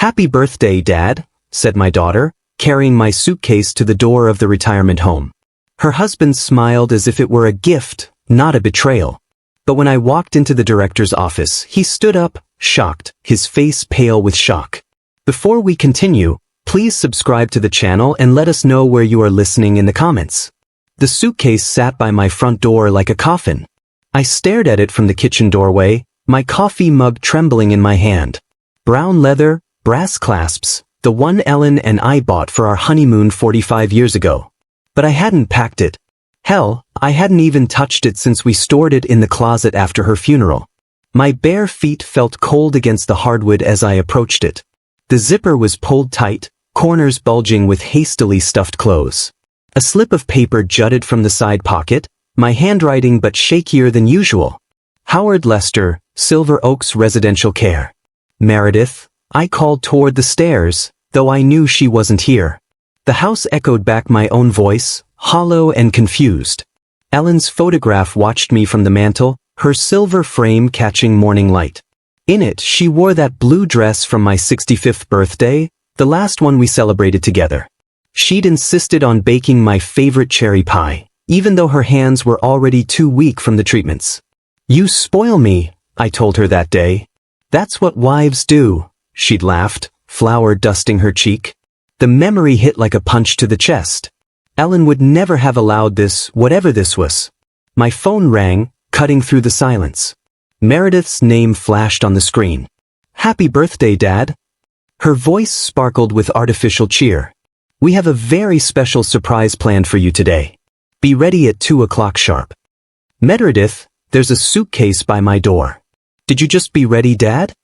"Happy birthday, Dad," said my daughter, carrying my suitcase to the door of the retirement home. Her husband smiled as if it were a gift, not a betrayal. But when I walked into the director's office, he stood up, shocked, his face pale with shock. Before we continue, please subscribe to the channel and let us know where you are listening in the comments. The suitcase sat by my front door like a coffin. I stared at it from the kitchen doorway, my coffee mug trembling in my hand. Brown leather, brass clasps, the one Ellen and I bought for our honeymoon 45 years ago. But I hadn't packed it. Hell, I hadn't even touched it since we stored it in the closet after her funeral. My bare feet felt cold against the hardwood as I approached it. The zipper was pulled tight, corners bulging with hastily stuffed clothes. A slip of paper jutted from the side pocket, my handwriting but shakier than usual. Howard Lester, Silver Oaks Residential Care. Meredith, I called toward the stairs, though I knew she wasn't here. The house echoed back my own voice, hollow and confused. Ellen's photograph watched me from the mantel, her silver frame catching morning light. In it, she wore that blue dress from my 65th birthday, the last one we celebrated together. She'd insisted on baking my favorite cherry pie, even though her hands were already too weak from the treatments. "You spoil me," I told her that day. "That's what wives do," she'd laughed, flour dusting her cheek. The memory hit like a punch to the chest. Ellen would never have allowed this, whatever this was. My phone rang, cutting through the silence. Meredith's name flashed on the screen. "Happy birthday, Dad." Her voice sparkled with artificial cheer. "We have a very special surprise planned for you today. Be ready at 2 o'clock sharp." "Meredith, there's a suitcase by my door. Did you just be ready, Dad?"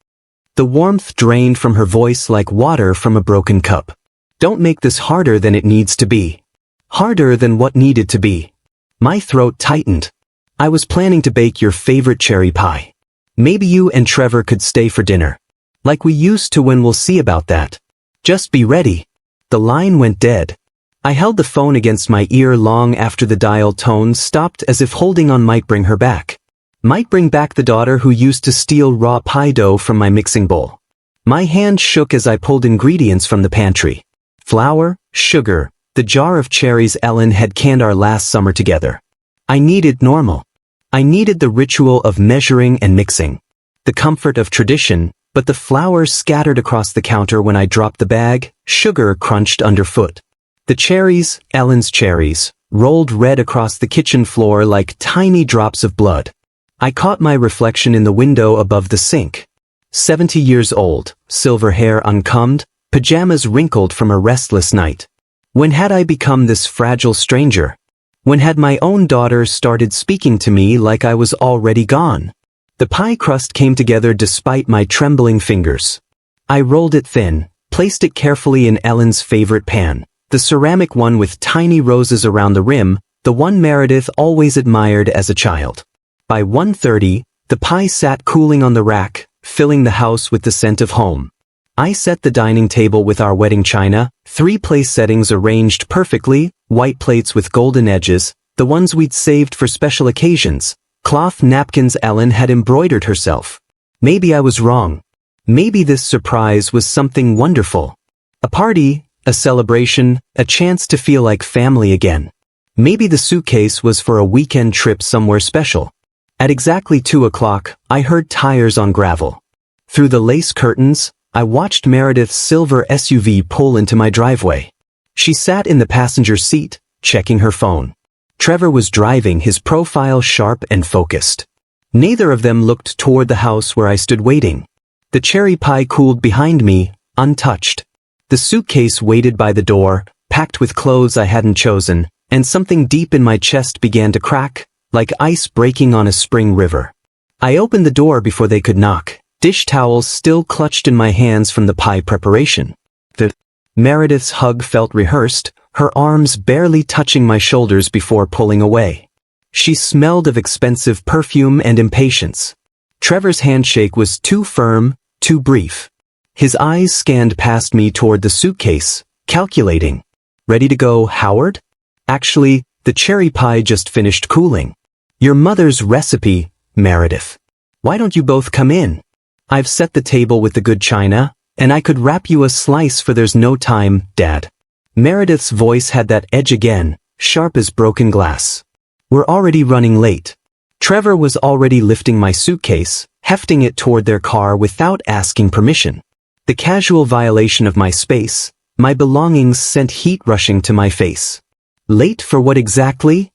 The warmth drained from her voice like water from a broken cup. "Don't make this harder than it needs to be." Harder than what needed to be. My throat tightened. "I was planning to bake your favorite cherry pie. Maybe you and Trevor could stay for dinner. Like we used to when we'll see about that. Just be ready." The line went dead. I held the phone against my ear long after the dial tone stopped, as if holding on might bring her back. Might bring back the daughter who used to steal raw pie dough from my mixing bowl. My hand shook as I pulled ingredients from the pantry. Flour, sugar, the jar of cherries Ellen had canned our last summer together. I needed normal. I needed the ritual of measuring and mixing. The comfort of tradition, but the flour scattered across the counter when I dropped the bag, sugar crunched underfoot. The cherries, Ellen's cherries, rolled red across the kitchen floor like tiny drops of blood. I caught my reflection in the window above the sink. 70 years old, silver hair uncombed, pajamas wrinkled from a restless night. When had I become this fragile stranger? When had my own daughter started speaking to me like I was already gone? The pie crust came together despite my trembling fingers. I rolled it thin, placed it carefully in Ellen's favorite pan, the ceramic one with tiny roses around the rim, the one Meredith always admired as a child. By 1:30, the pie sat cooling on the rack, filling the house with the scent of home. I set the dining table with our wedding china, 3 place settings arranged perfectly, white plates with golden edges, the ones we'd saved for special occasions, cloth napkins Ellen had embroidered herself. Maybe I was wrong. Maybe this surprise was something wonderful. A party, a celebration, a chance to feel like family again. Maybe the suitcase was for a weekend trip somewhere special. At exactly 2 o'clock, I heard tires on gravel. Through the lace curtains, I watched Meredith's silver SUV pull into my driveway. She sat in the passenger seat, checking her phone. Trevor was driving, his profile sharp and focused. Neither of them looked toward the house where I stood waiting. The cherry pie cooled behind me, untouched. The suitcase waited by the door, packed with clothes I hadn't chosen, and something deep in my chest began to crack, like ice breaking on a spring river. I opened the door before they could knock, dish towels still clutched in my hands from the pie preparation. Meredith's hug felt rehearsed, her arms barely touching my shoulders before pulling away. She smelled of expensive perfume and impatience. Trevor's handshake was too firm, too brief. His eyes scanned past me toward the suitcase, calculating. "Ready to go, Howard? Actually, the cherry pie just finished cooling. Your mother's recipe, Meredith. Why don't you both come in? I've set the table with the good china, And I could wrap you a slice for there's no time, Dad. Meredith's voice had that edge again, sharp as broken glass. We're already running late. Trevor was already lifting my suitcase, hefting it toward their car without asking permission. The casual violation of my space, my belongings sent heat rushing to my face. Late for what exactly?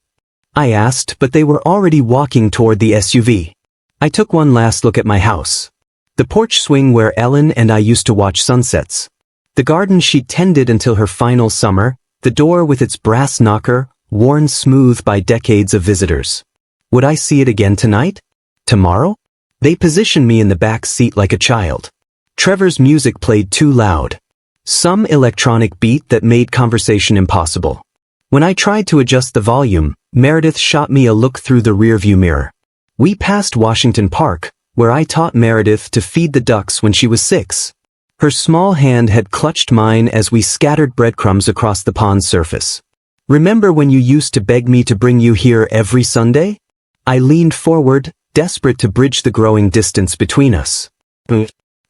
I asked, but they were already walking toward the SUV. I took one last look at my house. The porch swing where Ellen and I used to watch sunsets. The garden she'd tended until her final summer, the door with its brass knocker, worn smooth by decades of visitors. Would I see it again tonight? Tomorrow? They positioned me in the back seat like a child. Trevor's music played too loud. Some electronic beat that made conversation impossible. When I tried to adjust the volume, Meredith shot me a look through the rearview mirror. We passed Washington Park, where I taught Meredith to feed the ducks when she was 6. Her small hand had clutched mine as we scattered breadcrumbs across the pond's surface. Remember when you used to beg me to bring you here every Sunday? I leaned forward, desperate to bridge the growing distance between us.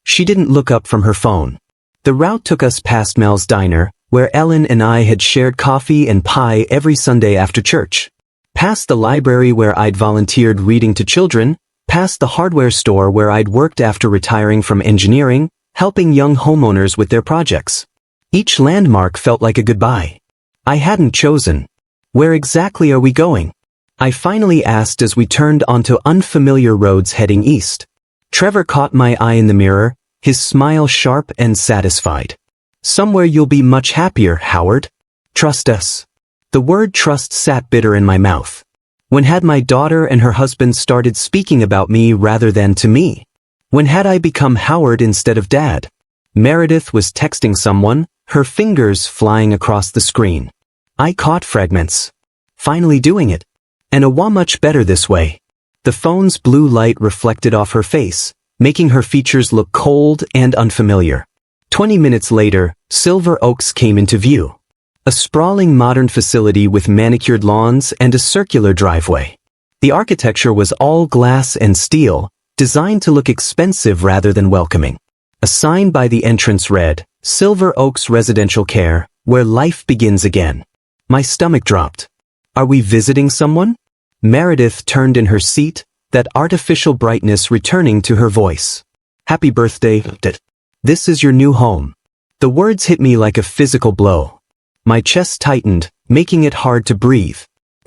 She didn't look up from her phone. The route took us past Mel's Diner, where Ellen and I had shared coffee and pie every Sunday after church. Past the library where I'd volunteered reading to children, past the hardware store where I'd worked after retiring from engineering, helping young homeowners with their projects. Each landmark felt like a goodbye. I hadn't chosen. Where exactly are we going? I finally asked as we turned onto unfamiliar roads heading east. Trevor caught my eye in the mirror, his smile sharp and satisfied. Somewhere you'll be much happier, Howard. Trust us. The word trust sat bitter in my mouth. When had my daughter and her husband started speaking about me rather than to me? When had I become Howard instead of Dad? Meredith was texting someone, her fingers flying across the screen. I caught fragments. Finally doing it. And much better this way. The phone's blue light reflected off her face, making her features look cold and unfamiliar. 20 minutes later, Silver Oaks came into view. A sprawling modern facility with manicured lawns and a circular driveway. The architecture was all glass and steel, designed to look expensive rather than welcoming. A sign by the entrance read, Silver Oaks Residential Care, where life begins again. My stomach dropped. Are we visiting someone? Meredith turned in her seat, that artificial brightness returning to her voice. Happy birthday, Dad. This is your new home. The words hit me like a physical blow. My chest tightened, making it hard to breathe.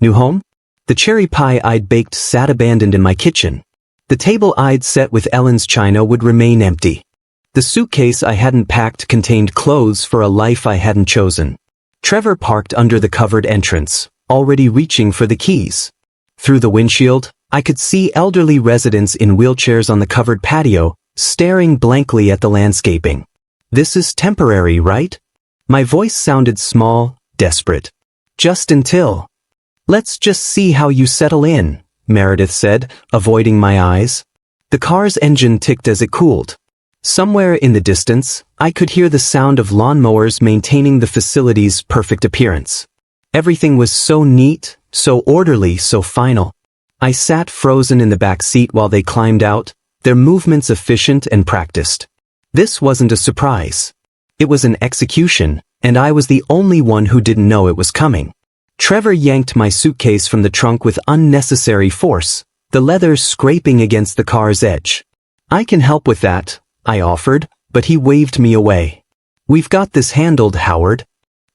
New home? The cherry pie I'd baked sat abandoned in my kitchen. The table I'd set with Ellen's china would remain empty. The suitcase I hadn't packed contained clothes for a life I hadn't chosen. Trevor parked under the covered entrance, already reaching for the keys. Through the windshield, I could see elderly residents in wheelchairs on the covered patio, staring blankly at the landscaping. This is temporary, right? My voice sounded small, desperate. Just until. Let's just see how you settle in, Meredith said, avoiding my eyes. The car's engine ticked as it cooled. Somewhere in the distance, I could hear the sound of lawnmowers maintaining the facility's perfect appearance. Everything was so neat, so orderly, so final. I sat frozen in the back seat while they climbed out, their movements efficient and practiced. This wasn't a surprise. It was an execution, and I was the only one who didn't know it was coming. Trevor yanked my suitcase from the trunk with unnecessary force, the leather scraping against the car's edge. I can help with that, I offered, but he waved me away. We've got this handled, Howard.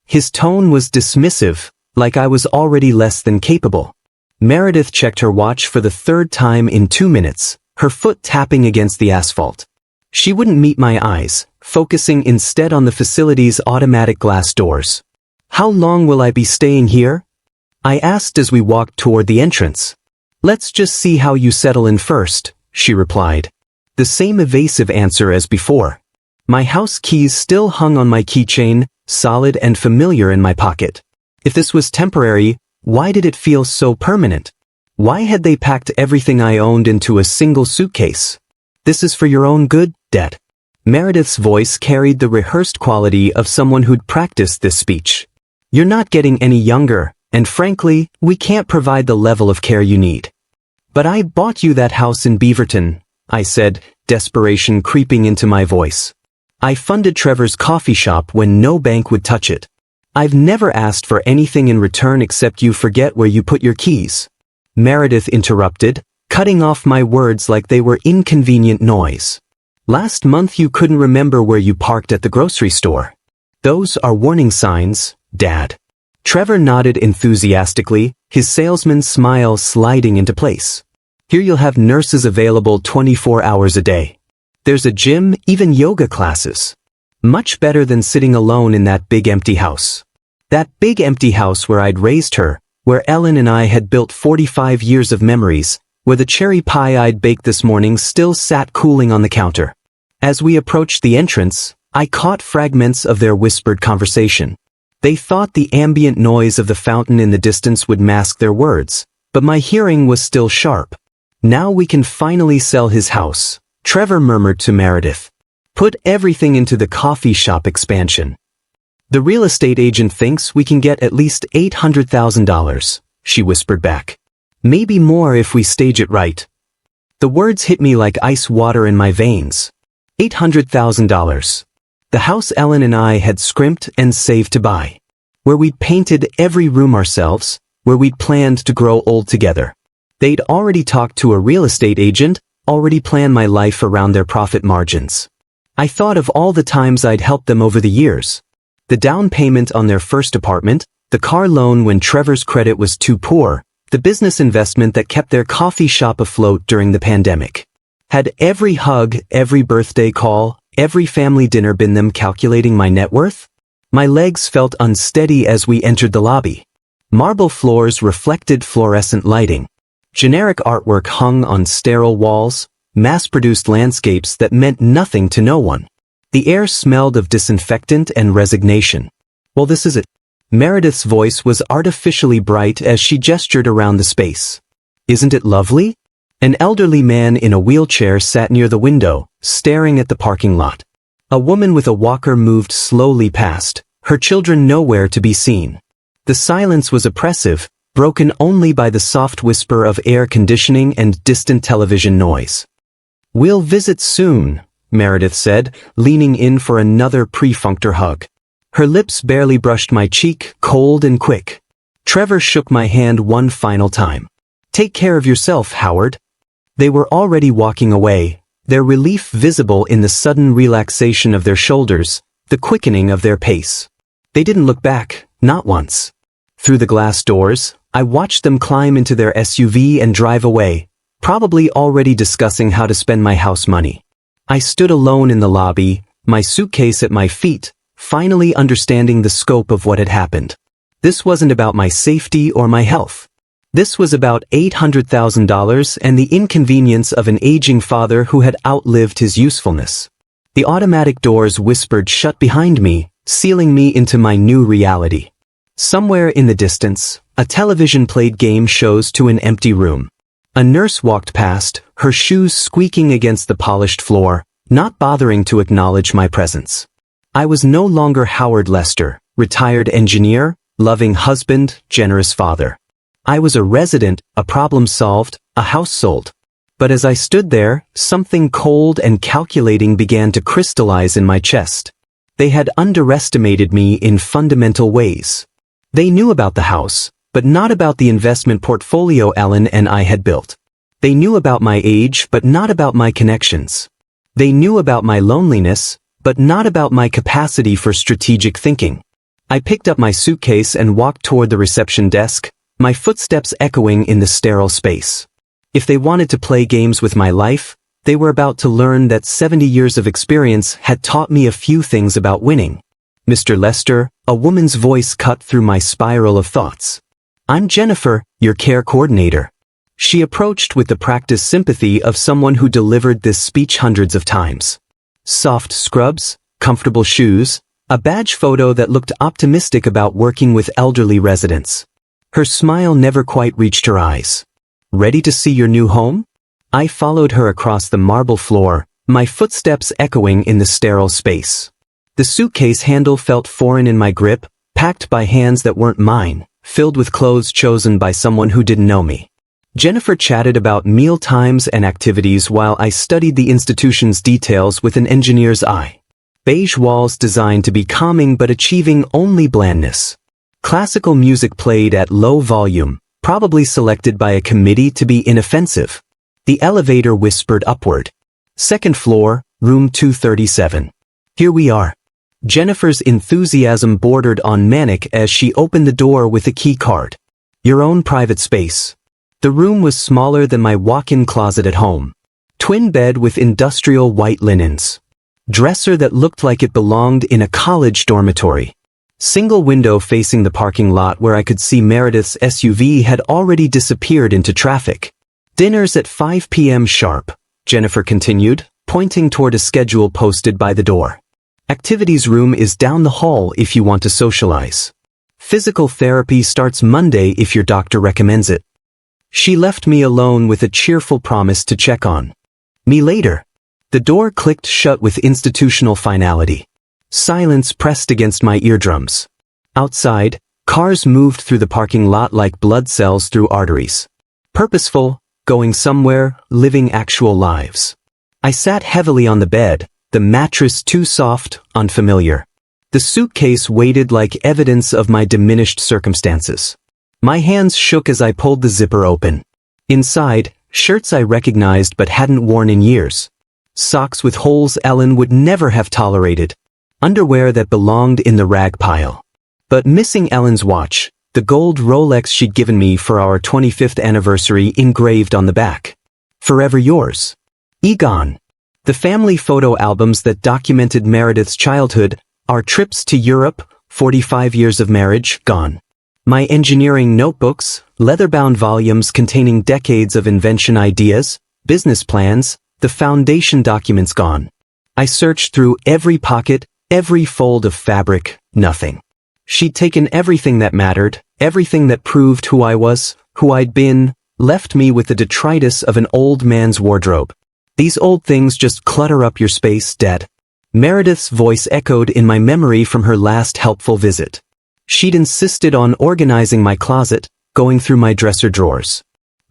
His tone was dismissive, like I was already less than capable. Meredith checked her watch for the third time in 2 minutes, her foot tapping against the asphalt. She wouldn't meet my eyes, focusing instead on the facility's automatic glass doors. How long will I be staying here? I asked as we walked toward the entrance. Let's just see how you settle in first, she replied. The same evasive answer as before. My house keys still hung on my keychain, solid and familiar in my pocket. If this was temporary, why did it feel so permanent? Why had they packed everything I owned into a single suitcase? This is for your own good, Dad. Meredith's voice carried the rehearsed quality of someone who'd practiced this speech. You're not getting any younger, and frankly, we can't provide the level of care you need. But I bought you that house in Beaverton, I said, desperation creeping into my voice. I funded Trevor's coffee shop when no bank would touch it. I've never asked for anything in return except you forget where you put your keys. Meredith interrupted, cutting off my words like they were inconvenient noise. Last month you couldn't remember where you parked at the grocery store. Those are warning signs, Dad. Trevor nodded enthusiastically, his salesman's smile sliding into place. Here you'll have nurses available 24 hours a day. There's a gym, even yoga classes. Much better than sitting alone in that big empty house. That big empty house where I'd raised her, where Ellen and I had built 45 years of memories, where the cherry pie I'd baked this morning still sat cooling on the counter. As we approached the entrance, I caught fragments of their whispered conversation. They thought the ambient noise of the fountain in the distance would mask their words, but my hearing was still sharp. Now we can finally sell his house, Trevor murmured to Meredith. Put everything into the coffee shop expansion. The real estate agent thinks we can get at least $800,000, she whispered back. Maybe more if we stage it right. The words hit me like ice water in my veins. $800,000. The house Ellen and I had scrimped and saved to buy. Where we'd painted every room ourselves, where we'd planned to grow old together. They'd already talked to a real estate agent, already planned my life around their profit margins. I thought of all the times I'd helped them over the years. The down payment on their first apartment, the car loan when Trevor's credit was too poor, the business investment that kept their coffee shop afloat during the pandemic. Had every hug, every birthday call, every family dinner been them calculating my net worth? My legs felt unsteady as we entered the lobby. Marble floors reflected fluorescent lighting. Generic artwork hung on sterile walls, mass-produced landscapes that meant nothing to no one. The air smelled of disinfectant and resignation. Well, this is it. Meredith's voice was artificially bright as she gestured around the space. Isn't it lovely? An elderly man in a wheelchair sat near the window, staring at the parking lot. A woman with a walker moved slowly past, her children nowhere to be seen. The silence was oppressive, broken only by the soft whisper of air conditioning and distant television noise. We'll visit soon, Meredith said, leaning in for another perfunctor hug. Her lips barely brushed my cheek, cold and quick. Trevor shook my hand one final time. Take care of yourself, Howard. They were already walking away, their relief visible in the sudden relaxation of their shoulders, the quickening of their pace. They didn't look back, not once. Through the glass doors, I watched them climb into their SUV and drive away, probably already discussing how to spend my house money. I stood alone in the lobby, my suitcase at my feet, finally understanding the scope of what had happened. This wasn't about my safety or my health. This was about $800,000 and the inconvenience of an aging father who had outlived his usefulness. The automatic doors whispered shut behind me, sealing me into my new reality. Somewhere in the distance, a television played game shows to an empty room. A nurse walked past, her shoes squeaking against the polished floor, not bothering to acknowledge my presence. I was no longer Howard Lester, retired engineer, loving husband, generous father. I was a resident, a problem solved, a house sold. But as I stood there, something cold and calculating began to crystallize in my chest. They had underestimated me in fundamental ways. They knew about the house, but not about the investment portfolio Ellen and I had built. They knew about my age, but not about my connections. They knew about my loneliness, but not about my capacity for strategic thinking. I picked up my suitcase and walked toward the reception desk, my footsteps echoing in the sterile space. If they wanted to play games with my life, they were about to learn that 70 years of experience had taught me a few things about winning. Mr. Lester, a woman's voice cut through my spiral of thoughts. I'm Jennifer, your care coordinator. She approached with the practiced sympathy of someone who delivered this speech hundreds of times. Soft scrubs, comfortable shoes, a badge photo that looked optimistic about working with elderly residents. Her smile never quite reached her eyes. Ready to see your new home? I followed her across the marble floor, my footsteps echoing in the sterile space. The suitcase handle felt foreign in my grip, packed by hands that weren't mine, filled with clothes chosen by someone who didn't know me. Jennifer chatted about meal times and activities while I studied the institution's details with an engineer's eye. Beige walls designed to be calming but achieving only blandness. Classical music played at low volume, probably selected by a committee to be inoffensive. The elevator whispered upward. Second floor, room 237. Here we are. Jennifer's enthusiasm bordered on manic as she opened the door with a key card. Your own private space. The room was smaller than my walk-in closet at home. Twin bed with industrial white linens. Dresser that looked like it belonged in a college dormitory. Single window facing the parking lot where I could see Meredith's SUV had already disappeared into traffic. Dinner's at 5 p.m. sharp, Jennifer continued, pointing toward a schedule posted by the door. Activities room is down the hall if you want to socialize. Physical therapy starts Monday if your doctor recommends it. She left me alone with a cheerful promise to check on me later. The door clicked shut with institutional finality. Silence pressed against my eardrums. Outside, cars moved through the parking lot like blood cells through arteries. Purposeful, going somewhere, living actual lives. I sat heavily on the bed, the mattress too soft, unfamiliar. The suitcase weighted like evidence of my diminished circumstances. My hands shook as I pulled the zipper open. Inside, shirts I recognized but hadn't worn in years. Socks with holes Ellen would never have tolerated. Underwear that belonged in the rag pile. But missing Ellen's watch, the gold Rolex she'd given me for our 25th anniversary engraved on the back. Forever yours. Gone. The family photo albums that documented Meredith's childhood, our trips to Europe, 45 years of marriage, gone. My engineering notebooks, leather-bound volumes containing decades of invention ideas, business plans, the foundation documents gone. I searched through every pocket, every fold of fabric, nothing. She'd taken everything that mattered, everything that proved who I was, who I'd been, left me with the detritus of an old man's wardrobe. These old things just clutter up your space, Dad. Meredith's voice echoed in my memory from her last helpful visit. She'd insisted on organizing my closet, going through my dresser drawers.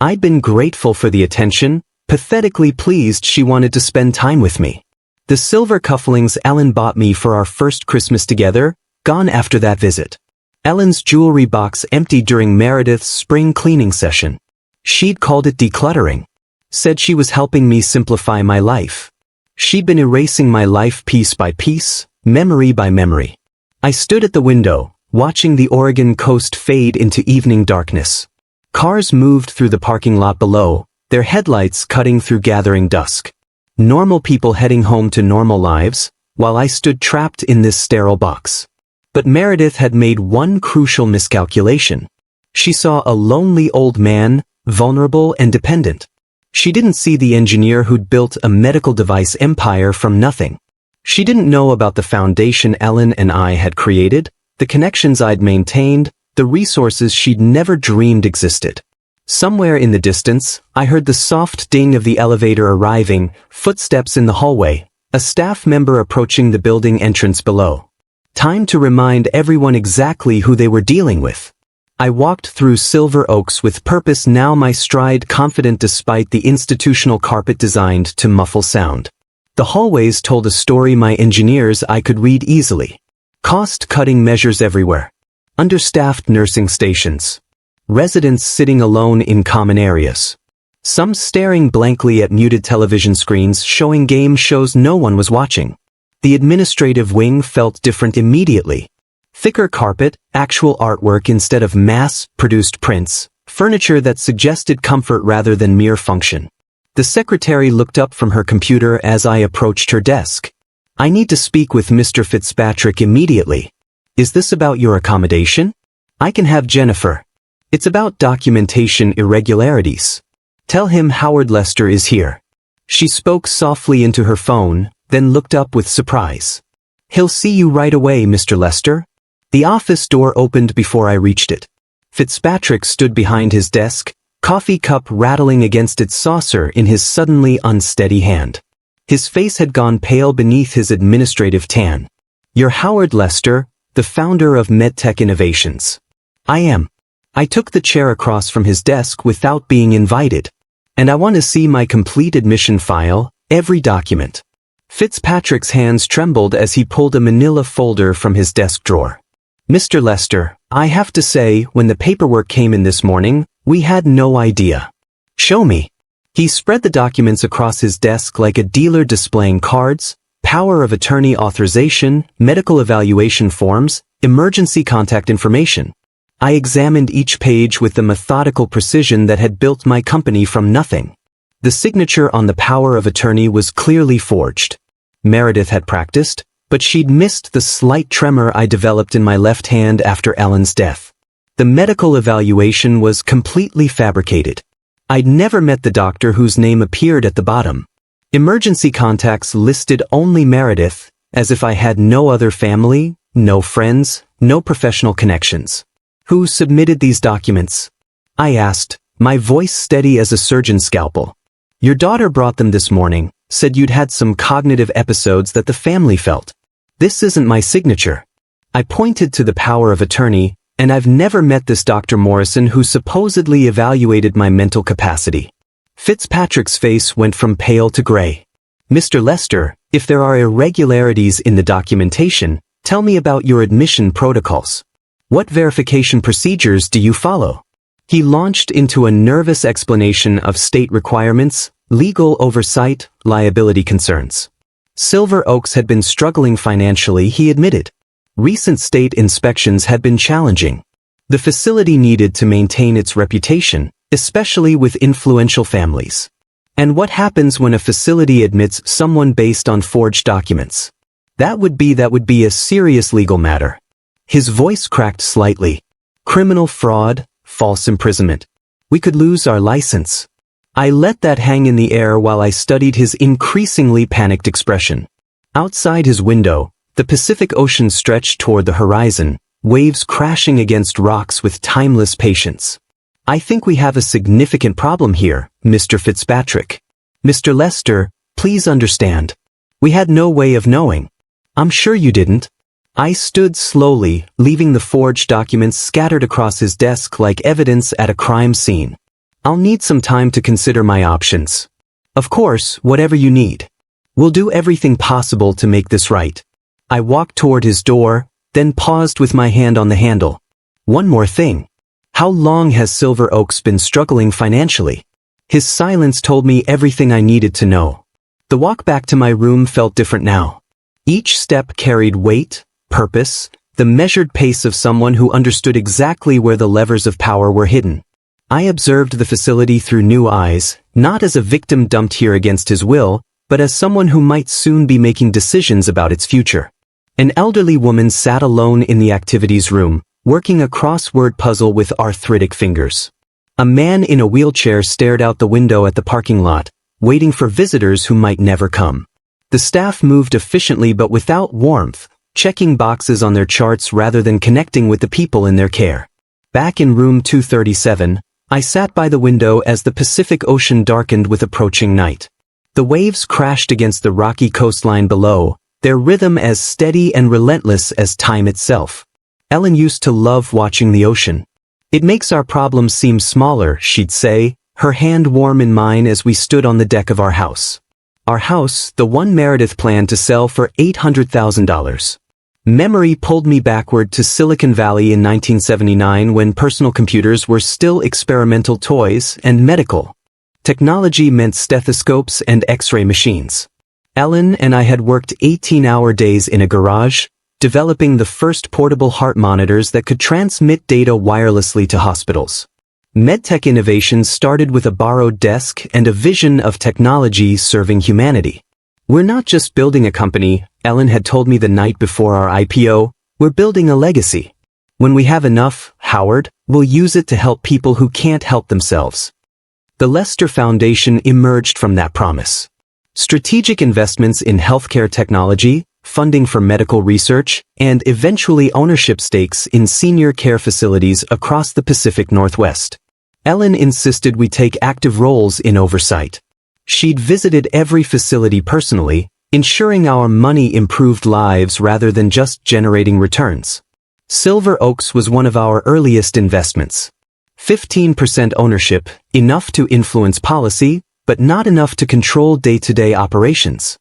I'd been grateful for the attention, pathetically pleased she wanted to spend time with me. The silver cufflinks Ellen bought me for our first Christmas together, gone after that visit. Ellen's jewelry box emptied during Meredith's spring cleaning session. She'd called it decluttering. Said she was helping me simplify my life. She'd been erasing my life piece by piece, memory by memory. I stood at the window, watching the Oregon coast fade into evening darkness. Cars moved through the parking lot below, their headlights cutting through gathering dusk. Normal people heading home to normal lives, while I stood trapped in this sterile box. But Meredith had made one crucial miscalculation. She saw a lonely old man, vulnerable and dependent. She didn't see the engineer who'd built a medical device empire from nothing. She didn't know about the foundation Ellen and I had created, the connections I'd maintained, the resources she'd never dreamed existed. Somewhere in the distance, I heard the soft ding of the elevator arriving, footsteps in the hallway, a staff member approaching the building entrance below. Time to remind everyone exactly who they were dealing with. I walked through silver oaks with purpose, now my stride confident despite the institutional carpet designed to muffle sound. The hallways told a story my engineers I could read easily. Cost-cutting measures everywhere. Understaffed nursing stations. Residents sitting alone in common areas. Some staring blankly at muted television screens showing game shows no one was watching. The administrative wing felt different immediately. Thicker carpet, actual artwork instead of mass-produced prints, furniture that suggested comfort rather than mere function. The secretary looked up from her computer as I approached her desk. I need to speak with Mr. Fitzpatrick immediately. Is this about your accommodation? I can have Jennifer. It's about documentation irregularities. Tell him Howard Lester is here. She spoke softly into her phone, then looked up with surprise. He'll see you right away, Mr. Lester. The office door opened before I reached it. Fitzpatrick stood behind his desk, coffee cup rattling against its saucer in his suddenly unsteady hand. His face had gone pale beneath his administrative tan. You're Howard Lester, the founder of MedTech Innovations. I am. I took the chair across from his desk without being invited. And I want to see my complete admission file, every document. Fitzpatrick's hands trembled as he pulled a manila folder from his desk drawer. Mr. Lester, I have to say, when the paperwork came in this morning, we had no idea. Show me. He spread the documents across his desk like a dealer displaying cards, power of attorney authorization, medical evaluation forms, emergency contact information. I examined each page with the methodical precision that had built my company from nothing. The signature on the power of attorney was clearly forged. Meredith had practiced, but she'd missed the slight tremor I developed in my left hand after Ellen's death. The medical evaluation was completely fabricated. I'd never met the doctor whose name appeared at the bottom. Emergency contacts listed only Meredith, as if I had no other family, no friends, no professional connections. Who submitted these documents? I asked, my voice steady as a surgeon's scalpel. Your daughter brought them this morning, said you'd had some cognitive episodes that the family felt. This isn't my signature. I pointed to the power of attorney, and I've never met this Dr. Morrison who supposedly evaluated my mental capacity. Fitzpatrick's face went from pale to gray. Mr. Lester, if there are irregularities in the documentation, tell me about your admission protocols. What verification procedures do you follow? He launched into a nervous explanation of state requirements, legal oversight, liability concerns. Silver Oaks had been struggling financially, he admitted. Recent state inspections had been challenging. The facility needed to maintain its reputation, especially with influential families. And what happens when a facility admits someone based on forged documents? That would be a serious legal matter. His voice cracked slightly. Criminal fraud, false imprisonment. We could lose our license. I let that hang in the air while I studied his increasingly panicked expression. Outside his window, the Pacific Ocean stretched toward the horizon, waves crashing against rocks with timeless patience. I think we have a significant problem here, Mr. Fitzpatrick. Mr. Lester, please understand. We had no way of knowing. I'm sure you didn't. I stood slowly, leaving the forged documents scattered across his desk like evidence at a crime scene. I'll need some time to consider my options. Of course, whatever you need. We'll do everything possible to make this right. I walked toward his door, then paused with my hand on the handle. One more thing. How long has Silver Oaks been struggling financially? His silence told me everything I needed to know. The walk back to my room felt different now. Each step carried weight, purpose, the measured pace of someone who understood exactly where the levers of power were hidden. I observed the facility through new eyes, not as a victim dumped here against his will, but as someone who might soon be making decisions about its future. An elderly woman sat alone in the activities room, working a crossword puzzle with arthritic fingers. A man in a wheelchair stared out the window at the parking lot, waiting for visitors who might never come. The staff moved efficiently but without warmth, checking boxes on their charts rather than connecting with the people in their care. Back in room 237, I sat by the window as the Pacific Ocean darkened with approaching night. The waves crashed against the rocky coastline below, their rhythm as steady and relentless as time itself. Ellen used to love watching the ocean. It makes our problems seem smaller, she'd say, her hand warm in mine as we stood on the deck of our house. Our house, the one Meredith planned to sell for $800,000. Memory pulled me backward to Silicon Valley in 1979 when personal computers were still experimental toys and medical. Technology meant stethoscopes and X-ray machines. Ellen and I had worked 18-hour days in a garage, developing the first portable heart monitors that could transmit data wirelessly to hospitals. MedTech innovations started with a borrowed desk and a vision of technology serving humanity. We're not just building a company, Ellen had told me the night before our IPO, we're building a legacy. When we have enough, Howard, we'll use it to help people who can't help themselves. The Lester Foundation emerged from that promise. Strategic investments in healthcare technology, funding for medical research, and eventually ownership stakes in senior care facilities across the Pacific Northwest. Ellen insisted we take active roles in oversight. She'd visited every facility personally, ensuring our money improved lives rather than just generating returns. Silver Oaks was one of our earliest investments. 15% ownership, enough to influence policy, but not enough to control day-to-day operations.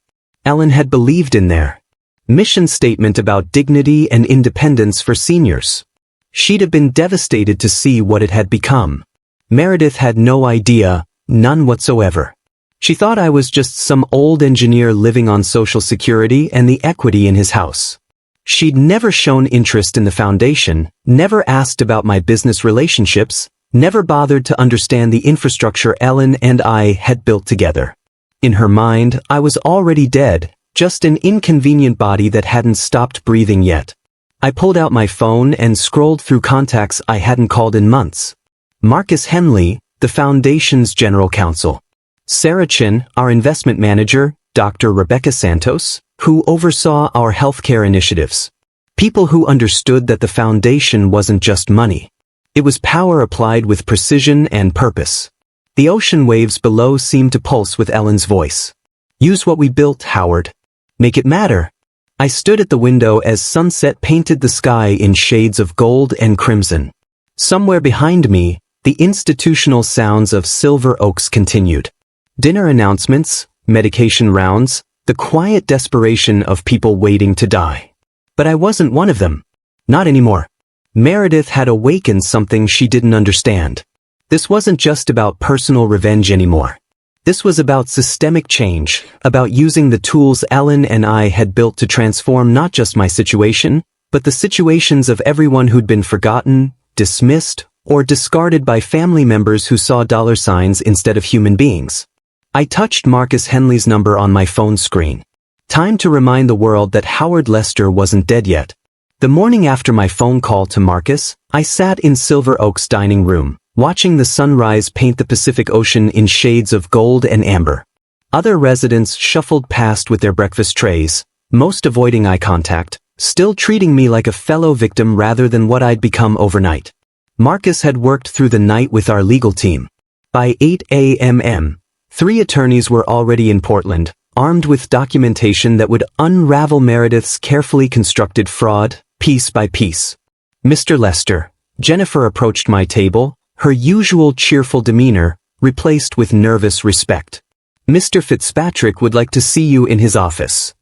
Ellen had believed in their mission statement about dignity and independence for seniors. She'd have been devastated to see what it had become. Meredith had no idea, none whatsoever. She thought I was just some old engineer living on Social Security and the equity in his house. She'd never shown interest in the foundation, never asked about my business relationships, never bothered to understand the infrastructure Ellen and I had built together. In her mind, I was already dead, just an inconvenient body that hadn't stopped breathing yet. I pulled out my phone and scrolled through contacts I hadn't called in months. Marcus Henley, the foundation's general counsel. Sarah Chin, our investment manager, Dr. Rebecca Santos, who oversaw our healthcare initiatives. People who understood that the foundation wasn't just money. It was power applied with precision and purpose. The ocean waves below seemed to pulse with Ellen's voice. Use what we built, Howard. Make it matter. I stood at the window as sunset painted the sky in shades of gold and crimson. Somewhere behind me, the institutional sounds of Silver Oaks continued. Dinner announcements, medication rounds, the quiet desperation of people waiting to die. But I wasn't one of them. Not anymore. Meredith had awakened something she didn't understand. This wasn't just about personal revenge anymore. This was about systemic change, about using the tools Ellen and I had built to transform not just my situation, but the situations of everyone who'd been forgotten, dismissed, or discarded by family members who saw dollar signs instead of human beings. I touched Marcus Henley's number on my phone screen. Time to remind the world that Howard Lester wasn't dead yet. The morning after my phone call to Marcus, I sat in Silver Oaks' dining room, watching the sunrise paint the Pacific Ocean in shades of gold and amber. Other residents shuffled past with their breakfast trays, most avoiding eye contact, still treating me like a fellow victim rather than what I'd become overnight. Marcus had worked through the night with our legal team. By 8 a.m., 3 attorneys were already in Portland, armed with documentation that would unravel Meredith's carefully constructed fraud, piece by piece. Mr. Lester, Jennifer approached my table, her usual cheerful demeanor replaced with nervous respect. Mr. Fitzpatrick would like to see you in his office.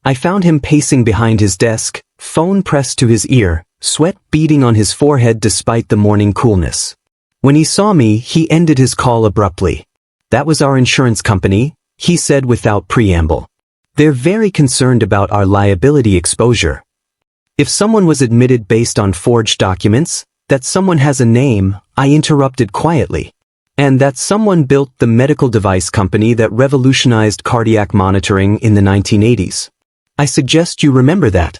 I found him pacing behind his desk, phone pressed to his ear, sweat beading on his forehead despite the morning coolness. When he saw me, he ended his call abruptly. That was our insurance company, he said without preamble. They're very concerned about our liability exposure. If someone was admitted based on forged documents, that someone has a name, I interrupted quietly. And that someone built the medical device company that revolutionized cardiac monitoring in the 1980s. I suggest you remember that.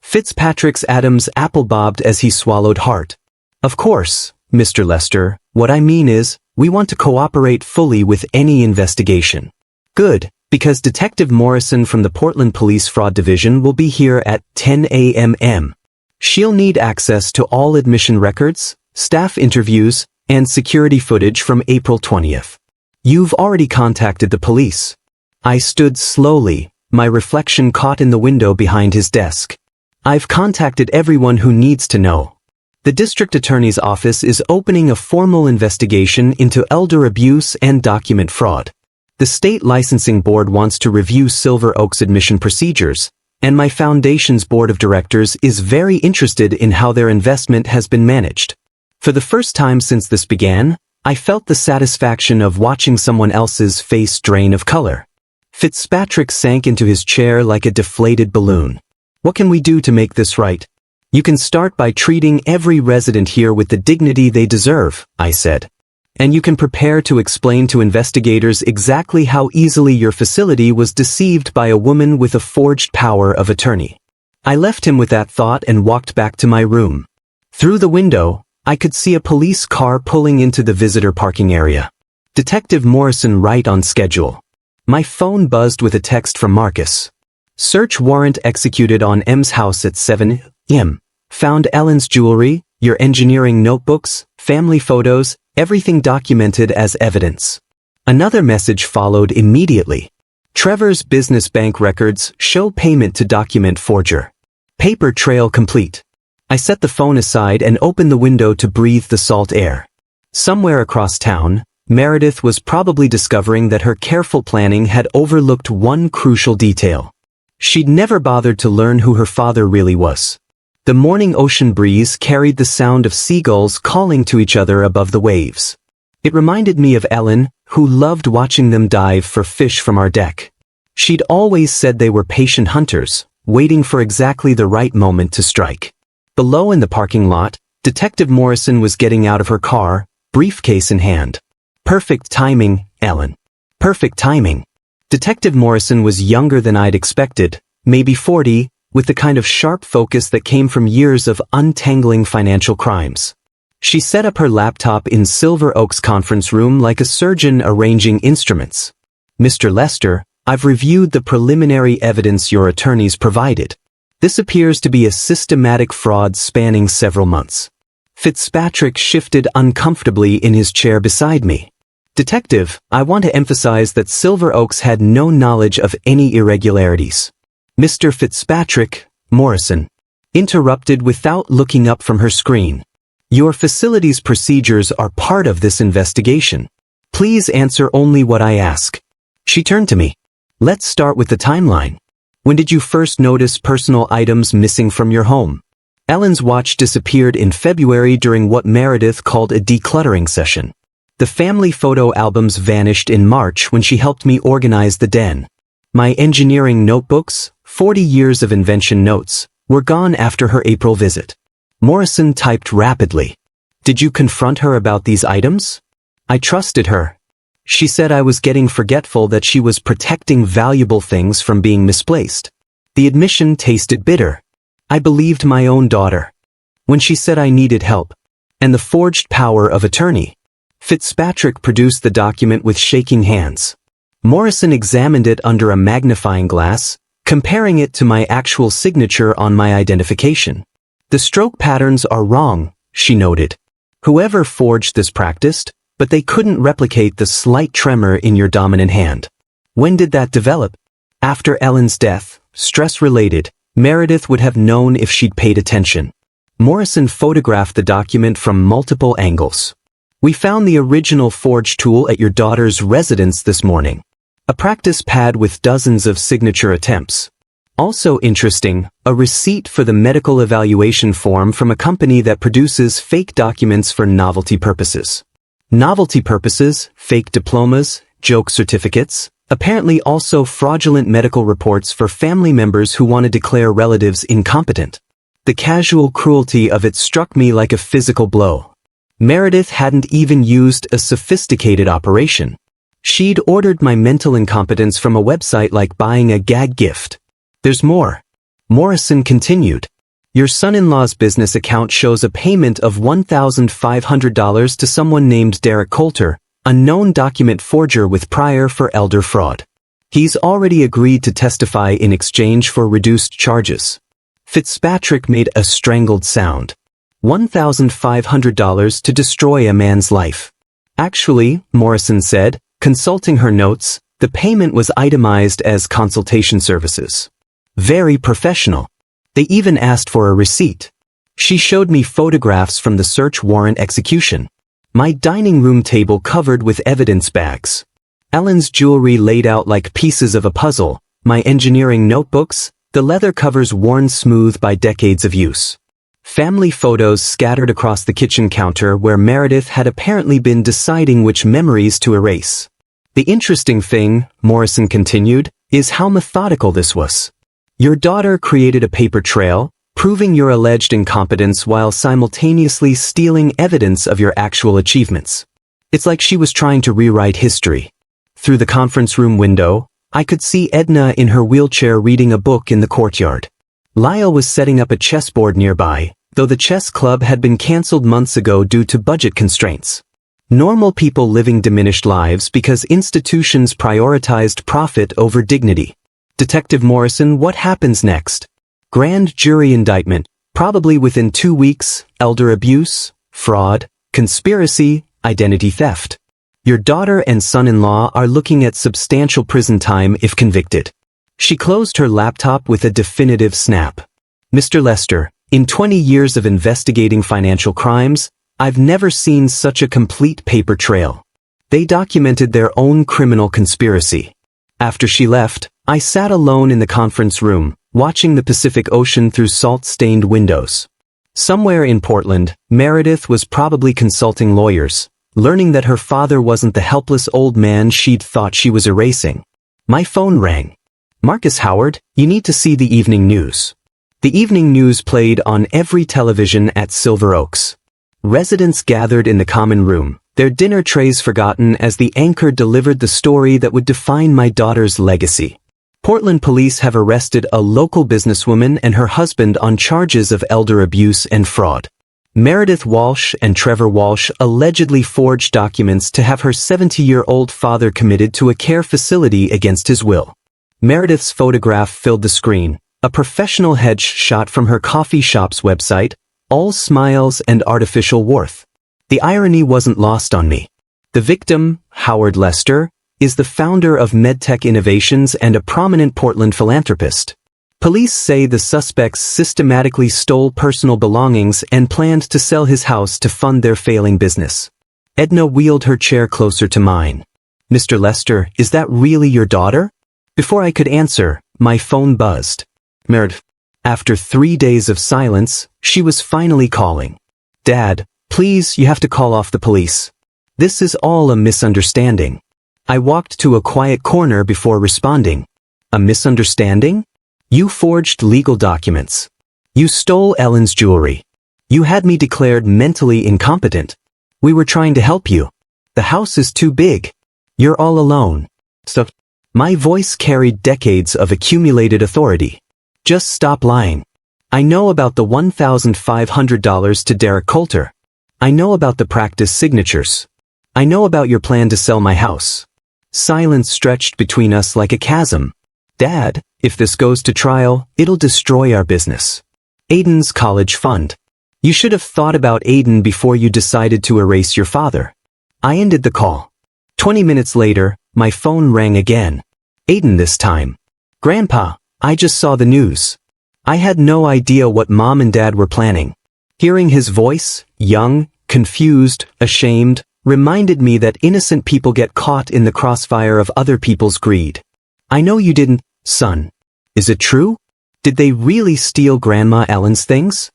Fitzpatrick's Adam's apple bobbed as he swallowed hard. Of course, Mr. Lester, what I mean is, we want to cooperate fully with any investigation. Good, because Detective Morrison from the Portland Police Fraud Division will be here at 10 a.m. She'll need access to all admission records, staff interviews, and security footage from April 20th. You've already contacted the police. I stood slowly, my reflection caught in the window behind his desk. I've contacted everyone who needs to know. The district attorney's office is opening a formal investigation into elder abuse and document fraud. The state licensing board wants to review Silver Oaks admission procedures, and my foundation's board of directors is very interested in how their investment has been managed. For the first time since this began, I felt the satisfaction of watching someone else's face drain of color. Fitzpatrick sank into his chair like a deflated balloon. What can we do to make this right? You can start by treating every resident here with the dignity they deserve, I said. And you can prepare to explain to investigators exactly how easily your facility was deceived by a woman with a forged power of attorney. I left him with that thought and walked back to my room. Through the window, I could see a police car pulling into the visitor parking area. Detective Morrison right on schedule. My phone buzzed with a text from Marcus. Search warrant executed on M's house at 7 a.m. Found Ellen's jewelry, your engineering notebooks, family photos, everything documented as evidence. Another message followed immediately. Trevor's business bank records show payment to document forger. Paper trail complete. I set the phone aside and opened the window to breathe the salt air. Somewhere across town, Meredith was probably discovering that her careful planning had overlooked one crucial detail. She'd never bothered to learn who her father really was. The morning ocean breeze carried the sound of seagulls calling to each other above the waves. It reminded me of Ellen, who loved watching them dive for fish from our deck. She'd always said they were patient hunters, waiting for exactly the right moment to strike. Below in the parking lot, Detective Morrison was getting out of her car, briefcase in hand. Perfect timing, Ellen. Perfect timing. Detective Morrison was younger than I'd expected, maybe 40, with the kind of sharp focus that came from years of untangling financial crimes. She set up her laptop in Silver Oak's conference room like a surgeon arranging instruments. Mr. Lester, I've reviewed the preliminary evidence your attorneys provided. This appears to be a systematic fraud spanning several months. Fitzpatrick shifted uncomfortably in his chair beside me. Detective, I want to emphasize that Silver Oaks had no knowledge of any irregularities. Mr. Fitzpatrick, Morrison, interrupted without looking up from her screen. Your facility's procedures are part of this investigation. Please answer only what I ask. She turned to me. Let's start with the timeline. When did you first notice personal items missing from your home? Ellen's watch disappeared in February during what Meredith called a decluttering session. The family photo albums vanished in March when she helped me organize the den. My engineering notebooks, 40 years of invention notes, were gone after her April visit. Morrison typed rapidly. Did you confront her about these items? I trusted her. She said I was getting forgetful, that she was protecting valuable things from being misplaced. The admission tasted bitter. I believed my own daughter. When she said I needed help, and the forged power of attorney. Fitzpatrick produced the document with shaking hands. Morrison examined it under a magnifying glass, comparing it to my actual signature on my identification. The stroke patterns are wrong, she noted. Whoever forged this practiced, but they couldn't replicate the slight tremor in your dominant hand. When did that develop? After Ellen's death, stress-related. Meredith would have known if she'd paid attention. Morrison photographed the document from multiple angles. We found the original forge tool at your daughter's residence this morning. A practice pad with dozens of signature attempts. Also interesting, a receipt for the medical evaluation form from a company that produces fake documents for novelty purposes. Novelty purposes, fake diplomas, joke certificates, apparently also fraudulent medical reports for family members who want to declare relatives incompetent. The casual cruelty of it struck me like a physical blow. Meredith hadn't even used a sophisticated operation. She'd ordered my mental incompetence from a website like buying a gag gift. There's more. Morrison continued. Your son-in-law's business account shows a payment of $1,500 to someone named Derek Coulter, a known document forger with prior for elder fraud. He's already agreed to testify in exchange for reduced charges. Fitzpatrick made a strangled sound. $1,500 to destroy a man's life. Actually, Morrison said, consulting her notes, the payment was itemized as consultation services. Very professional. They even asked for a receipt. She showed me photographs from the search warrant execution. My dining room table covered with evidence bags. Ellen's jewelry laid out like pieces of a puzzle, my engineering notebooks, the leather covers worn smooth by decades of use. Family photos scattered across the kitchen counter where Meredith had apparently been deciding which memories to erase. The interesting thing, Morrison continued, is how methodical this was. Your daughter created a paper trail, proving your alleged incompetence while simultaneously stealing evidence of your actual achievements. It's like she was trying to rewrite history. Through the conference room window, I could see Edna in her wheelchair reading a book in the courtyard. Lyle was setting up a chessboard nearby, though the chess club had been cancelled months ago due to budget constraints. Normal people living diminished lives because institutions prioritized profit over dignity. Detective Morrison, what happens next? Grand jury indictment, probably within 2 weeks, elder abuse, fraud, conspiracy, identity theft. Your daughter and son-in-law are looking at substantial prison time if convicted. She closed her laptop with a definitive snap. Mr. Lester, in 20 years of investigating financial crimes, I've never seen such a complete paper trail. They documented their own criminal conspiracy. After she left, I sat alone in the conference room, watching the Pacific Ocean through salt-stained windows. Somewhere in Portland, Meredith was probably consulting lawyers, learning that her father wasn't the helpless old man she'd thought she was erasing. My phone rang. "Marcus Howard, you need to see the evening news." The evening news played on every television at Silver Oaks. Residents gathered in the common room, their dinner trays forgotten as the anchor delivered the story that would define my daughter's legacy. Portland police have arrested a local businesswoman and her husband on charges of elder abuse and fraud. Meredith Walsh and Trevor Walsh allegedly forged documents to have her 70-year-old father committed to a care facility against his will. Meredith's photograph filled the screen, a professional head shot from her coffee shop's website, all smiles and artificial warmth. The irony wasn't lost on me. The victim, Howard Lester, is the founder of MedTech Innovations and a prominent Portland philanthropist. Police say the suspects systematically stole personal belongings and planned to sell his house to fund their failing business. Edna wheeled her chair closer to mine. "Mr. Lester, is that really your daughter?" Before I could answer, my phone buzzed. Meredith. After 3 days of silence, she was finally calling. "Dad, please, you have to call off the police. This is all a misunderstanding." I walked to a quiet corner before responding. "A misunderstanding? You forged legal documents. You stole Ellen's jewelry. You had me declared mentally incompetent. We were trying to help you. The house is too big. You're all alone." So, my voice carried decades of accumulated authority. "Just stop lying. I know about the $1,500 to Derek Coulter. I know about the practice signatures. I know about your plan to sell my house." Silence stretched between us like a chasm. "Dad, if this goes to trial, it'll destroy our business. Aiden's college fund. You should have thought about Aiden before you decided to erase your father." I ended the call. 20 minutes later, my phone rang again. Aiden this time. "Grandpa, I just saw the news." I had no idea what Mom and Dad were planning. Hearing his voice, young, confused, ashamed, reminded me that innocent people get caught in the crossfire of other people's greed. "I know you didn't, son. Is it true? Did they really steal Grandma Ellen's things?"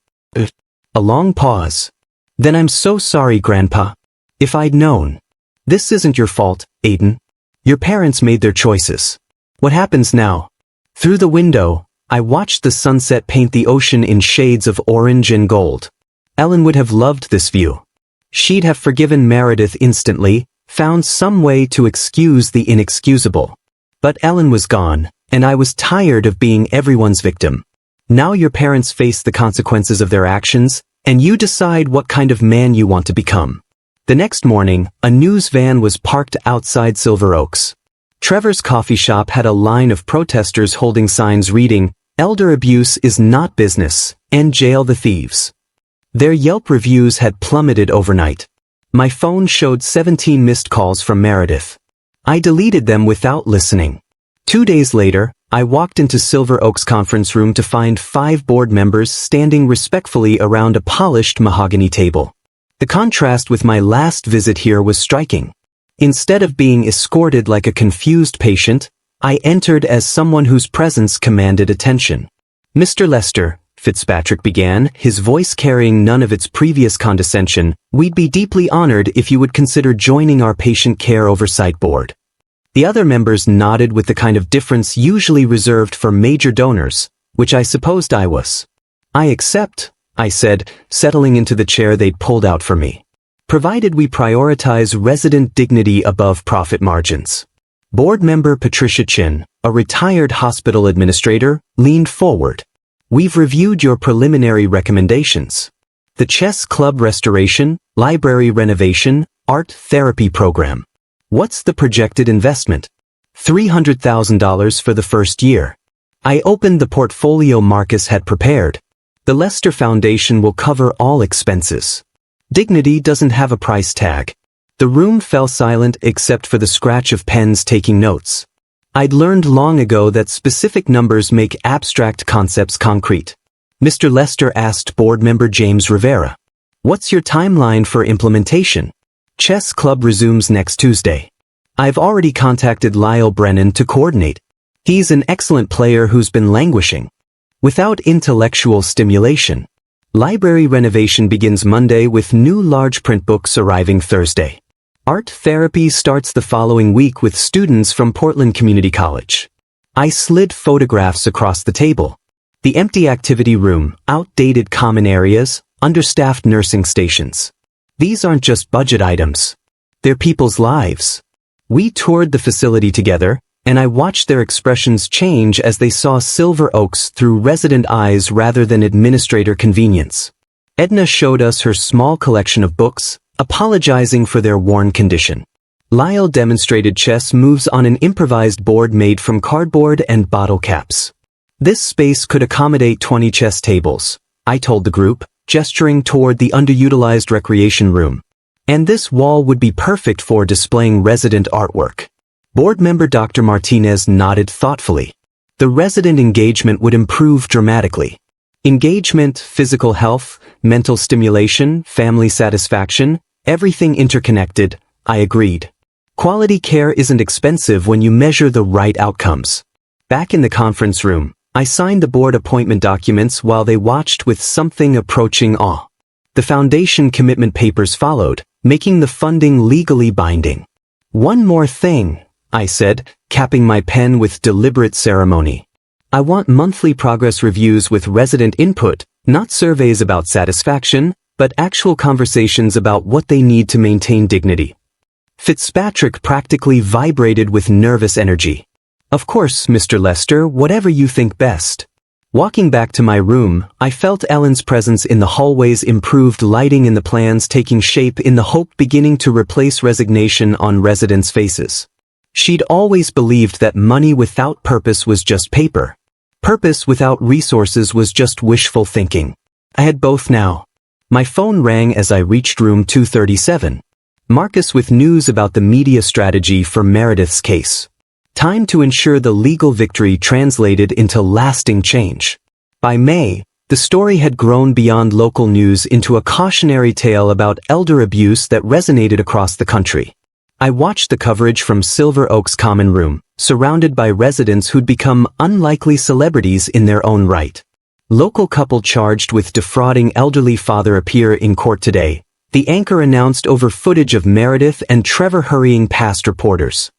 A long pause. "Then I'm so sorry, Grandpa. If I'd known." "This isn't your fault, Aiden. Your parents made their choices. What happens now?" Through the window, I watched the sunset paint the ocean in shades of orange and gold. Ellen would have loved this view. She'd have forgiven Meredith instantly, found some way to excuse the inexcusable. But Ellen was gone, and I was tired of being everyone's victim. Now your parents face the consequences of their actions, and you decide what kind of man you want to become. The next morning, a news van was parked outside Silver Oaks. Trevor's coffee shop had a line of protesters holding signs reading, "Elder abuse is not business, and jail the thieves." Their Yelp reviews had plummeted overnight. My phone showed 17 missed calls from Meredith. I deleted them without listening. 2 days later, I walked into Silver Oaks conference room to find 5 board members standing respectfully around a polished mahogany table. The contrast with my last visit here was striking. Instead of being escorted like a confused patient, I entered as someone whose presence commanded attention. "Mr. Lester," Fitzpatrick began, his voice carrying none of its previous condescension, "we'd be deeply honored if you would consider joining our patient care oversight board." The other members nodded with the kind of difference usually reserved for major donors, which I supposed I was. "I accept," I said, settling into the chair they'd pulled out for me. "Provided we prioritize resident dignity above profit margins." Board member Patricia Chin, a retired hospital administrator, leaned forward. "We've reviewed your preliminary recommendations. The chess club restoration, library renovation, art therapy program. What's the projected investment?" $300,000 for the first year. I opened the portfolio Marcus had prepared. "The Lester Foundation will cover all expenses. Dignity doesn't have a price tag." The room fell silent except for the scratch of pens taking notes. I'd learned long ago that specific numbers make abstract concepts concrete. Mr. Lester asked board member James Rivera, "What's your timeline for implementation?" Chess club resumes next Tuesday. I've already contacted Lyle Brennan to coordinate. He's an excellent player who's been languishing. Without intellectual stimulation. Library renovation begins Monday with new large print books arriving Thursday. Art therapy starts the following week with students from Portland Community College. I slid photographs across the table. The empty activity room, outdated common areas, understaffed nursing stations. These aren't just budget items. They're people's lives. We toured the facility together, and I watched their expressions change as they saw Silver Oaks through resident eyes rather than administrator convenience. Edna showed us her small collection of books, apologizing for their worn condition. Lyle demonstrated chess moves on an improvised board made from cardboard and bottle caps. This space could accommodate 20 chess tables, I told the group, gesturing toward the underutilized recreation room. And this wall would be perfect for displaying resident artwork. Board member Dr. Martinez nodded thoughtfully. The resident engagement would improve dramatically. Engagement, physical health, mental stimulation, family satisfaction, everything interconnected, I agreed. Quality care isn't expensive when you measure the right outcomes. Back in the conference room, I signed the board appointment documents while they watched with something approaching awe. The foundation commitment papers followed, making the funding legally binding. One more thing, I said, capping my pen with deliberate ceremony. I want monthly progress reviews with resident input, not surveys about satisfaction, but actual conversations about what they need to maintain dignity. Fitzpatrick practically vibrated with nervous energy. Of course, Mr. Lester, whatever you think best. Walking back to my room, I felt Ellen's presence in the hallway's improved lighting and the plans taking shape in the hope beginning to replace resignation on residents' faces. She'd always believed that money without purpose was just paper. Purpose without resources was just wishful thinking. I had both now. My phone rang as I reached room 237. Marcus with news about the media strategy for Meredith's case. Time to ensure the legal victory translated into lasting change. By May, the story had grown beyond local news into a cautionary tale about elder abuse that resonated across the country. I watched the coverage from Silver Oaks common room, surrounded by residents who'd become unlikely celebrities in their own right. Local couple charged with defrauding elderly father appear in court today. The anchor announced over footage of Meredith and Trevor hurrying past reporters.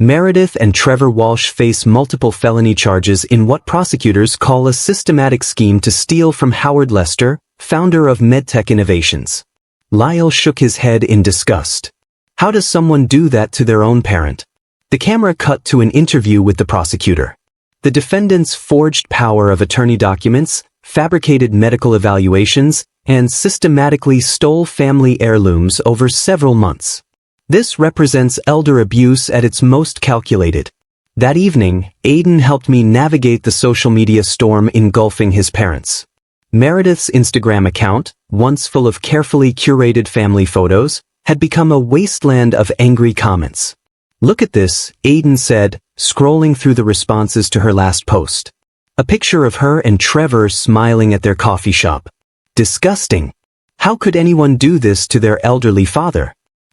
Meredith and Trevor Walsh face multiple felony charges in what prosecutors call a systematic scheme to steal from Howard Lester, founder of MedTech Innovations. Lyle shook his head in disgust. How does someone do that to their own parent? The camera cut to an interview with the prosecutor. The defendants forged power of attorney documents, fabricated medical evaluations, and systematically stole family heirlooms over several months. This represents elder abuse at its most calculated. That evening, Aiden helped me navigate the social media storm engulfing his parents. Meredith's Instagram account, once full of carefully curated family photos, had become a wasteland of angry comments. Look at this, Aiden said, scrolling through the responses to her last post. A picture of her and Trevor smiling at their coffee shop. Disgusting. How could anyone do this to their elderly father?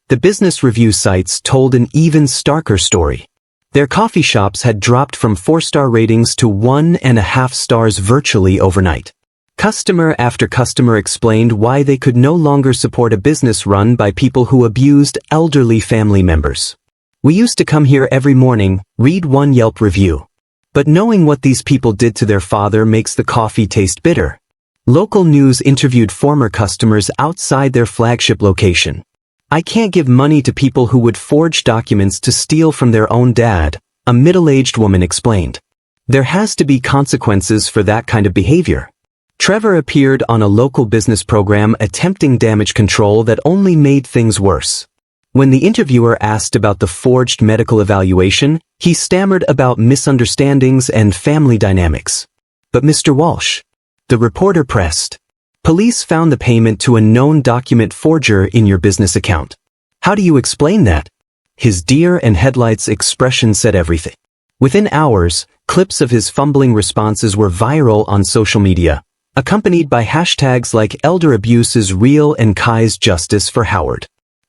The business review sites told an even starker story. Their coffee shops had dropped from 4-star ratings to 1.5 stars virtually overnight. Customer after customer explained why they could no longer support a business run by people who abused elderly family members. We used to come here every morning, read one Yelp review. But knowing what these people did to their father makes the coffee taste bitter. Local news interviewed former customers outside their flagship location. I can't give money to people who would forge documents to steal from their own dad, a middle-aged woman explained. There has to be consequences for that kind of behavior. Trevor appeared on a local business program attempting damage control that only made things worse. When the interviewer asked about the forged medical evaluation, he stammered about misunderstandings and family dynamics. But Mr. Walsh, the reporter pressed. Police found the payment to a known document forger in your business account. How do you explain that? His deer and headlights expression said everything. Within hours, clips of his fumbling responses were viral on social media, accompanied by hashtags like Elder Abuse is Real and Kai's Justice for Howard.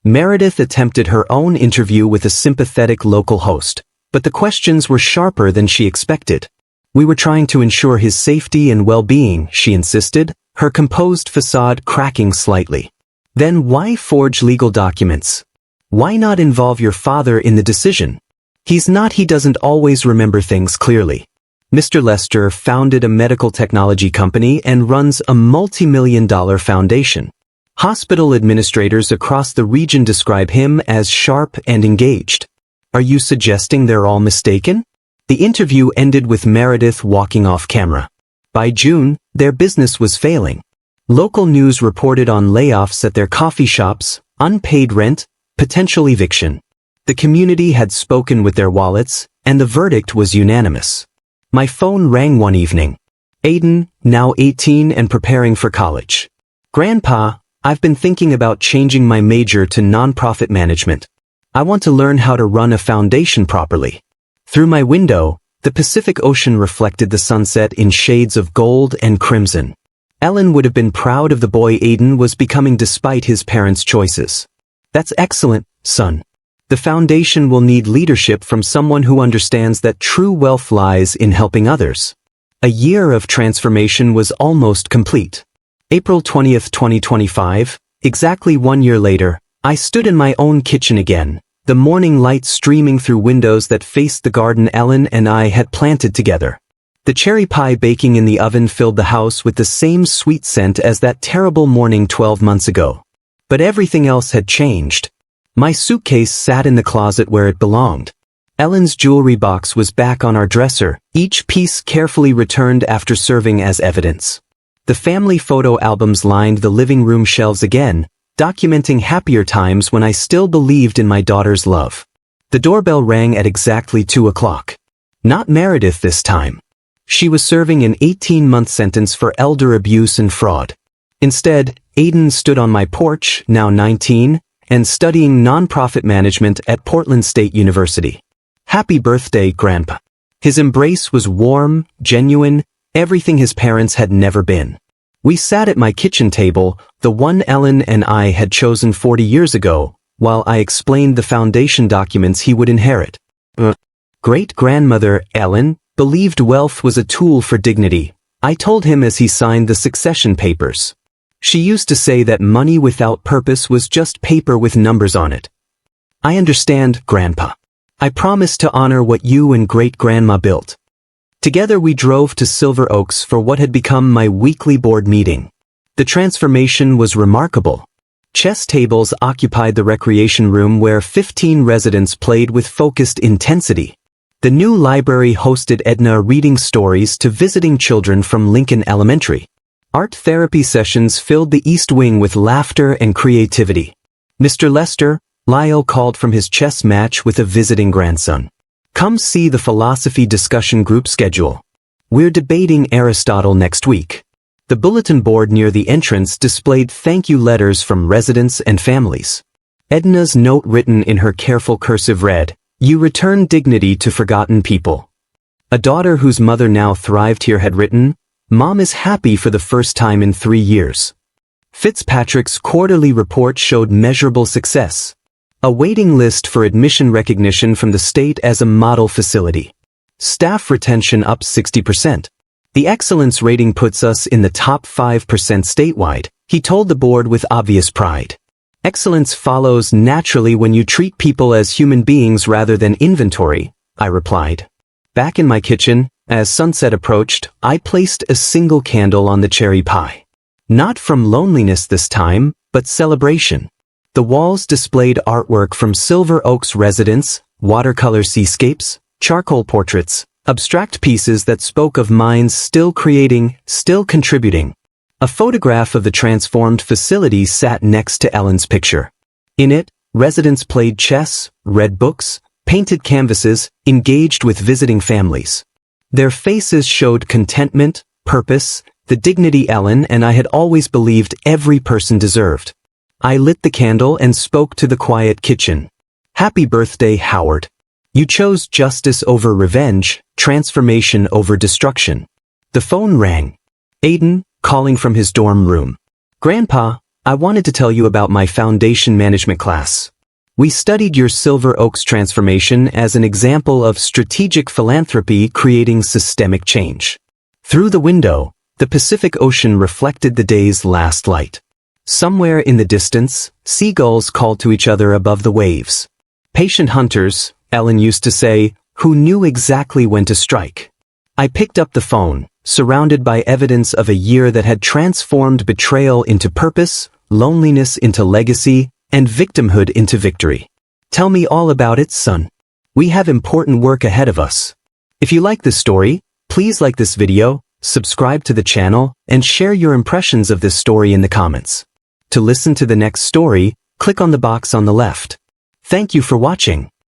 Meredith attempted her own interview with a sympathetic local host, but the questions were sharper than she expected. We were trying to ensure his safety and well-being, she insisted, her composed facade cracking slightly. Then why forge legal documents? Why not involve your father in the decision? He doesn't always remember things clearly. Mr. Lester founded a medical technology company and runs a multi-million-dollar foundation. Hospital administrators across the region describe him as sharp and engaged. Are you suggesting they're all mistaken? The interview ended with Meredith walking off camera. By June, their business was failing. Local news reported on layoffs at their coffee shops, unpaid rent, potential eviction. The community had spoken with their wallets, and the verdict was unanimous. My phone rang one evening. Aiden, now 18 and preparing for college. Grandpa, I've been thinking about changing my major to nonprofit management. I want to learn how to run a foundation properly. Through my window, the Pacific Ocean reflected the sunset in shades of gold and crimson. Ellen would have been proud of the boy Aiden was becoming despite his parents' choices. That's excellent, son. The foundation will need leadership from someone who understands that true wealth lies in helping others. A year of transformation was almost complete. April 20th, 2025, exactly 1 year later, I stood in my own kitchen again, the morning light streaming through windows that faced the garden Ellen and I had planted together. The cherry pie baking in the oven filled the house with the same sweet scent as that terrible morning 12 months ago. But everything else had changed. My suitcase sat in the closet where it belonged. Ellen's jewelry box was back on our dresser, each piece carefully returned after serving as evidence. The family photo albums lined the living room shelves again, documenting happier times when I still believed in my daughter's love. The doorbell rang at exactly 2 o'clock. Not Meredith this time. She was serving an 18-month sentence for elder abuse and fraud. Instead, Aiden stood on my porch, now 19, and studying nonprofit management at Portland State University. Happy birthday, Grandpa. His embrace was warm, genuine, everything his parents had never been. We sat at my kitchen table, the one Ellen and I had chosen 40 years ago, while I explained the foundation documents he would inherit. Great-grandmother, Ellen, believed wealth was a tool for dignity, I told him as he signed the succession papers. She used to say that money without purpose was just paper with numbers on it. I understand, Grandpa. I promise to honor what you and great-grandma built. Together we drove to Silver Oaks for what had become my weekly board meeting. The transformation was remarkable. Chess tables occupied the recreation room where 15 residents played with focused intensity. The new library hosted Edna reading stories to visiting children from Lincoln Elementary. Art therapy sessions filled the East Wing with laughter and creativity. Mr. Lester, Lyle called from his chess match with a visiting grandson. Come see the philosophy discussion group schedule. We're debating Aristotle next week. The bulletin board near the entrance displayed thank you letters from residents and families. Edna's note written in her careful cursive read, "You return dignity to forgotten people." A daughter whose mother now thrived here had written, "Mom is happy for the first time in 3 years." Fitzpatrick's quarterly report showed measurable success. A waiting list for admission recognition from the state as a model facility. Staff retention up 60%. The excellence rating puts us in the top 5% statewide, he told the board with obvious pride. Excellence follows naturally when you treat people as human beings rather than inventory, I replied. Back in my kitchen, as sunset approached, I placed a single candle on the cherry pie. Not from loneliness this time, but celebration. The walls displayed artwork from Silver Oaks residents, watercolor seascapes, charcoal portraits, abstract pieces that spoke of minds still creating, still contributing. A photograph of the transformed facility sat next to Ellen's picture. In it, residents played chess, read books, painted canvases, engaged with visiting families. Their faces showed contentment, purpose, the dignity Ellen and I had always believed every person deserved. I lit the candle and spoke to the quiet kitchen. Happy birthday, Howard. You chose justice over revenge, transformation over destruction. The phone rang. Aiden, calling from his dorm room. Grandpa, I wanted to tell you about my foundation management class. We studied your Silver Oaks transformation as an example of strategic philanthropy creating systemic change. Through the window, the Pacific Ocean reflected the day's last light. Somewhere in the distance, seagulls called to each other above the waves. Patient hunters, Ellen used to say, who knew exactly when to strike. I picked up the phone, surrounded by evidence of a year that had transformed betrayal into purpose, loneliness into legacy, and victimhood into victory. Tell me all about it, son. We have important work ahead of us. If you like this story, please like this video, subscribe to the channel, and share your impressions of this story in the comments. To listen to the next story, click on the box on the left. Thank you for watching.